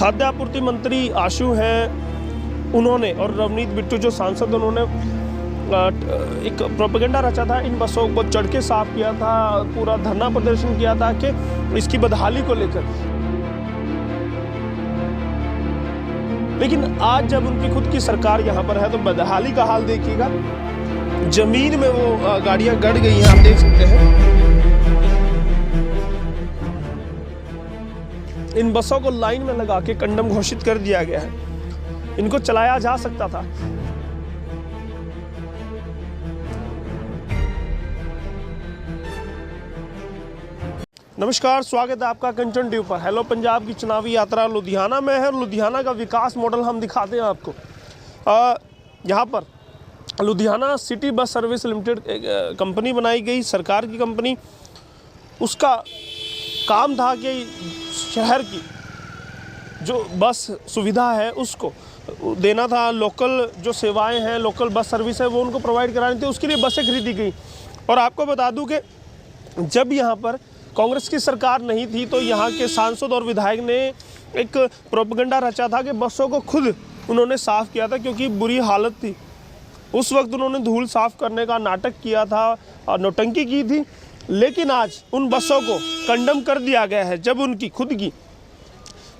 खाद्य आपूर्ति मंत्री आशु हैं, उन्होंने और रवनीत बिट्टू जो सांसद, उन्होंने एक प्रोपेगेंडा रचा था, इन बसों को चढ़ के साफ किया था, पूरा धरना प्रदर्शन किया था कि इसकी बदहाली को लेकर। लेकिन आज जब उनकी खुद की सरकार यहाँ पर है तो बदहाली का हाल देखिएगा। जमीन में वो गाड़ियां गड़ गई हैं, आप देख सकते हैं। इन बसों को लाइन में लगा के कंडम घोषित कर दिया गया है। इनको चलाया जा सकता था। नमस्कार, स्वागत है आपका कंचन टीवी पर। हेलो पंजाब की चुनावी यात्रा लुधियाना में है। लुधियाना का विकास मॉडल हम दिखाते हैं आपको। यहाँ पर Ludhiana city bus service limited company बनाई गई, सरकार की कंपनी। उसका काम था कि शहर की जो बस सुविधा है उसको देना था, लोकल जो सेवाएं हैं, लोकल बस सर्विस है वो उनको प्रोवाइड करानी थी। उसके लिए बसें खरीदी गई। और आपको बता दूं कि जब यहाँ पर कांग्रेस की सरकार नहीं थी तो यहाँ के सांसद और विधायक ने एक प्रोपेगेंडा रचा था कि बसों को खुद उन्होंने साफ़ किया था, क्योंकि बुरी हालत थी। उस वक्त उन्होंने धूल साफ़ करने का नाटक किया था और नौटंकी की थी। लेकिन आज उन बसों को कंडम कर दिया गया है। जब उनकी खुद की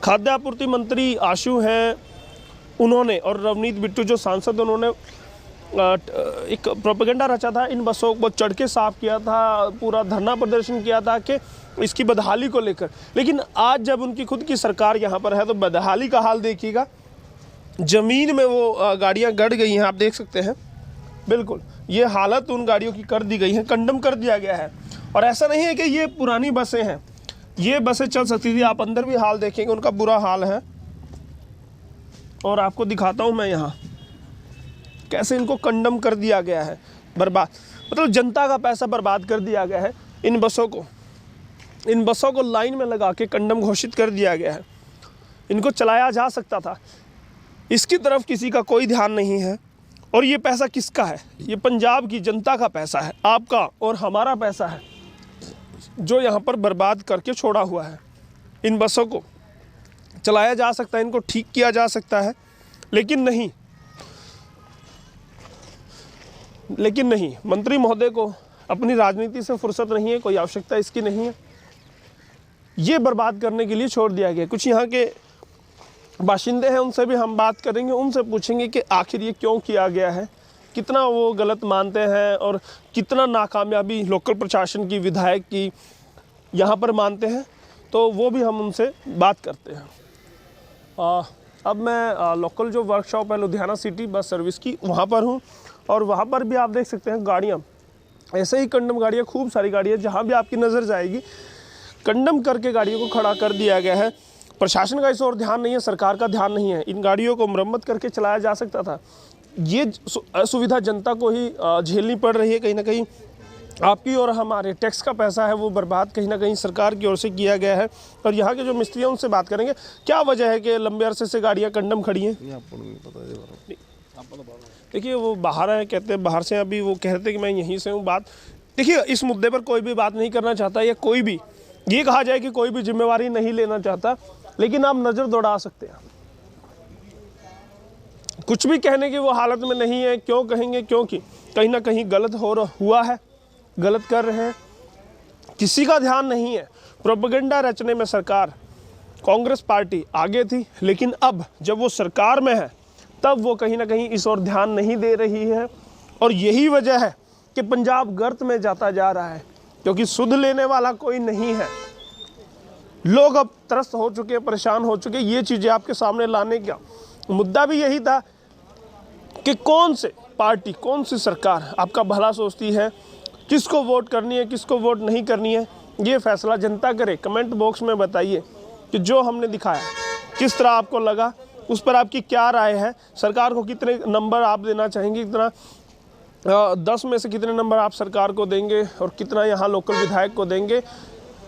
खाद्य आपूर्ति मंत्री आशु हैं, उन्होंने और रवनीत बिट्टू जो सांसद, उन्होंने एक प्रोपेगेंडा रचा था, इन बसों को चढ़ के साफ किया था, पूरा धरना प्रदर्शन किया था कि इसकी बदहाली को लेकर। लेकिन आज जब उनकी खुद की सरकार यहाँ पर है तो बदहाली का हाल देखिएगा। ज़मीन में वो गाड़ियाँ गड़ गई हैं, आप देख सकते हैं। बिल्कुल ये हालत उन गाड़ियों की कर दी गई है, कंडम कर दिया गया है। और ऐसा नहीं है कि ये पुरानी बसें हैं, ये बसें चल सकती थी। आप अंदर भी हाल देखेंगे, उनका बुरा हाल है। और आपको दिखाता हूँ मैं यहाँ कैसे इनको कंडम कर दिया गया है, बर्बाद, मतलब जनता का पैसा बर्बाद कर दिया गया है। इन बसों को लाइन में लगा के कंडम घोषित कर दिया गया है। इनको चलाया जा सकता था, इसकी तरफ किसी का कोई ध्यान नहीं है। और ये पैसा किसका है? ये पंजाब की जनता का पैसा है, आपका और हमारा पैसा है, जो यहाँ पर बर्बाद करके छोड़ा हुआ है। इन बसों को चलाया जा सकता है, इनको ठीक किया जा सकता है, लेकिन नहीं, मंत्री महोदय को अपनी राजनीति से फुर्सत नहीं है, कोई आवश्यकता इसकी नहीं है। ये बर्बाद करने के लिए छोड़ दिया गया। कुछ यहाँ के बाशिंदे हैं, उनसे भी हम बात करेंगे, उनसे पूछेंगे कि आखिर ये क्यों किया गया है, कितना वो गलत मानते हैं और कितना नाकामयाबी लोकल प्रशासन की, विधायक की यहाँ पर मानते हैं। तो वो भी हम उनसे बात करते हैं। अब मैं लोकल जो वर्कशॉप है लुधियाना सिटी बस सर्विस की, वहाँ पर हूँ। और वहाँ पर भी आप देख सकते हैं गाड़ियाँ, ऐसे ही कंडम गाड़ियाँ, खूब सारी गाड़ियाँ, जहाँ भी आपकी नज़र जाएगी कंडम करके गाड़ियों को खड़ा कर दिया गया है। प्रशासन का इस ओर ध्यान नहीं है, सरकार का ध्यान नहीं है। इन गाड़ियों को मरम्मत करके चलाया जा सकता था। ये असुविधा जनता को ही झेलनी पड़ रही है। कहीं ना कहीं आपकी और हमारे टैक्स का पैसा है वो बर्बाद कहीं ना कहीं सरकार की ओर से किया गया है। और यहाँ के जो मिस्त्री हैं उनसे बात करेंगे, क्या वजह है कि लंबे अरसे से गाड़ियाँ कंडम खड़ी हैं। देखिए वो बाहर हैं, कहते हैं बाहर से, अभी वो कहते हैं कि मैं यहीं से हूँ। बात देखिए, इस मुद्दे पर कोई भी बात नहीं करना चाहता, या कोई भी ये कहा जाए कि कोई भी जिम्मेवारी नहीं लेना चाहता, लेकिन आप नज़र दौड़ा सकते हैं। कुछ भी कहने की वो हालत में नहीं है। क्यों कहेंगे? क्योंकि कहीं ना कहीं गलत हुआ है, गलत कर रहे हैं, किसी का ध्यान नहीं है। प्रोपेगेंडा रचने में सरकार, कांग्रेस पार्टी आगे थी, लेकिन अब जब वो सरकार में है तब वो कहीं ना कहीं इस ओर ध्यान नहीं दे रही है। और यही वजह है कि पंजाब गर्त में जाता जा रहा है, क्योंकि सुध लेने वाला कोई नहीं है। लोग अब त्रस्त हो चुके हैं, परेशान हो चुके हैं। ये चीज़ें आपके सामने लाने का मुद्दा भी यही था कि कौन से पार्टी, कौन सी सरकार आपका भला सोचती है, किसको वोट करनी है, किसको वोट नहीं करनी है, ये फैसला जनता करे। कमेंट बॉक्स में बताइए कि जो हमने दिखाया किस तरह आपको लगा, उस पर आपकी क्या राय है। सरकार को कितने नंबर आप देना चाहेंगे, कितना 10 में से कितने नंबर आप सरकार को देंगे और कितना यहाँ लोकल विधायक को देंगे,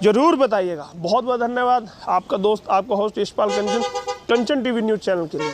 ज़रूर बताइएगा। बहुत बहुत धन्यवाद। आपका दोस्त, आपका होस्ट यशपाल कंचन टीवी न्यूज़ चैनल के लिए।